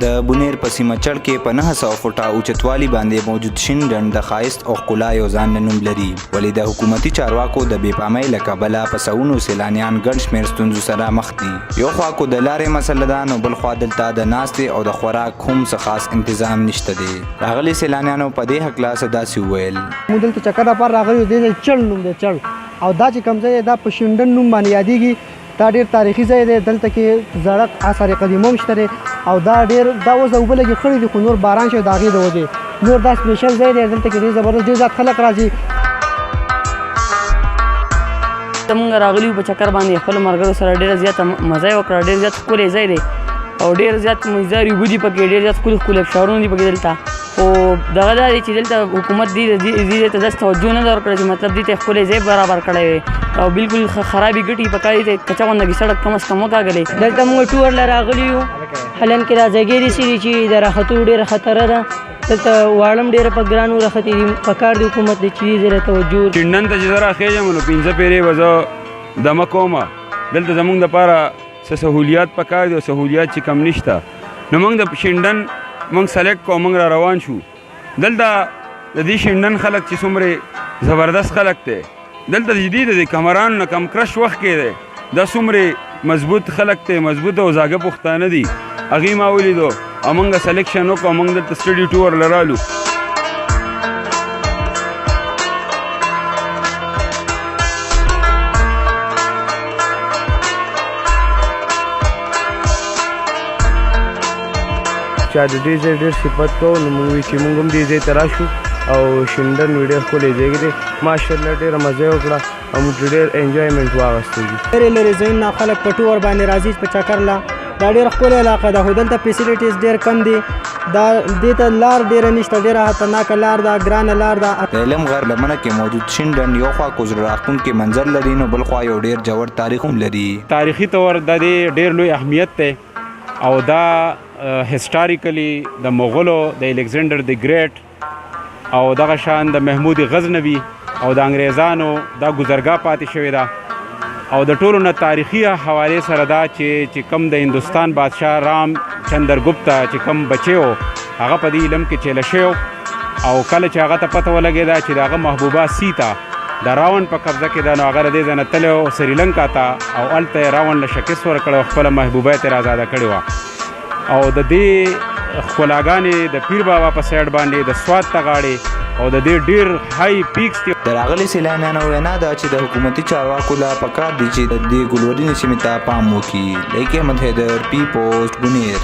د بونیر په سیمه چړ کې په 900 فوټه اوچتوالي باندې موجود شین ډنډ د ښایست او ښکلا یو ځان نوم لري، ولې د حکومتي چارواکو د بې پامۍ له کبله په سوونو سیلانیان ګڼ شمېر ستونزو سره مخ دي. یو خوا کو د لارې مسله ده، نو بل خوا دلته د ناستې او د خوراک هم څه خاص انتظام نشته دی. راغلي سیلانیانو په دې هکله څه داسې وویل: موږ دلته چکر لپاره راغلي یو، دې چړ نوم دی، چړ، او دا چې کوم ځای دا په شینډن نوم باندې یادېږي. دا ډېر تاریخي ځای دی، دلته کې زړه آثار قدیمه هم شته دی، او دا اوس د اوبه لګې خړې دي، خو نور باران شوی د هغې د وجې نور دا سپېشل ځای دی. دلته کې ډېر زبردست ډېر زیات خلک راځي. موږ راغلي یو په چکر باندې خپلو ملګرو سره ډېره زیاته مزه یې وکړه. ډېر زیات ښکلی ځای دی او ډېر زیات مزدار اوبه دي پکې، ډېر زیات ښکلي ښکلي ابشارونه دي پکې دلته. خو دغه دا دی چې دلته حکومت دې ځای ته داسې توجه نه ده ورکړې چې مطلب دې ته ښکلی ځای برابر کړی وي، او بلکل خرابې ګټې پکار دي ته کچه غوندې سړک کم از کم وکاږلی. دلته موږ ټور له راغلي یو، حالان کې دا ځایګۍ داسې دي چې د راختو ډېره خطره ده. دلته واړه هم ډېره په ګرانو راختې دي. پکار دی حکومت دې چې دې ځای ته توجه وکړي. شینډن ته چې زه راخېږم نو 15 پیرې به زه دمه کومه. دلته زموږ دپاره څه سهولیات پکار دي او سهولیات چې کم نشته. نو موږ د شینډن موږ سلیکټ کوو، موږ را روان شو. دلته د دې شینډن خلک چې څومره زبردست خلک دی، دلته جدي د کمران نه کم کرش وخت کې دی، دا څومره مضبوط خلک دی، مضبوط او زاګه پښتانه دي. هغې ما ولیدو او موږ سلیکشن وکړو، موږ دلته سټډي ټور لرالو. چا د دې ځای ډېر صفت کوو، نو موږ وایو چې موږ هم دې ځای ته راشو او شینډن وي ډېر ښکلی ځای دی. ماشاءالله ډېره مزه یې وکړه او موږ ډېر انجوایمنټ واخیستی دي. لرې لرې ځایونه خلک په ټور باندې راځي په چکر لا. دا ډېره ښکلې علاقه ده، خو دلته فیسیلیټیز ډېر کم دي. دا دې ته لار ډېره نشته، ډېره خطرناکه لار ده، ګرانه لار ده. د علم غر لمنه کې موجود شین ډنډ یو خوا کو زړه راښکونکی منظر لري، نو بل خوا یو ډېر ژور تاریخ هم لري. تاریخي طور د دې ډېر لوی اهمیت دی او دا هسټاریکلی د مغولو د الکسندر د ګریټ او دغه شان د محمود غزنوي او د انګریزانو دا ګذرګاه پاتې شوې ده. او د ټولو نه تاریخي حوالې سره دا چې کم د هندوستان بادشاه رام چندرګپتا چې کم بچی و، هغه په دې علم کې چیله شوی او کله چې هغه ته پته ولګېده چې د هغه محبوبه سیتا د راون په قبضه کې ده، نو هغه د دې ځای نه تللی و سریلنکا ته او هلته یې راون له شکست ورکړی او خپله محبوبه یې ترې ازاده کړې وه. او د دې ښکلاګانې د پیر بابا په سایډ باندې د سوات ته غاړې او د دې ډېر های پیکس دي. د راغلي سیلانیانو وینا ده چې د حکومتي چارواکو لا پکار دي چې د دې ګلورینې سیمې ته پام وکړي. لیک احمد حیدر، پی پوسټ، بونیر.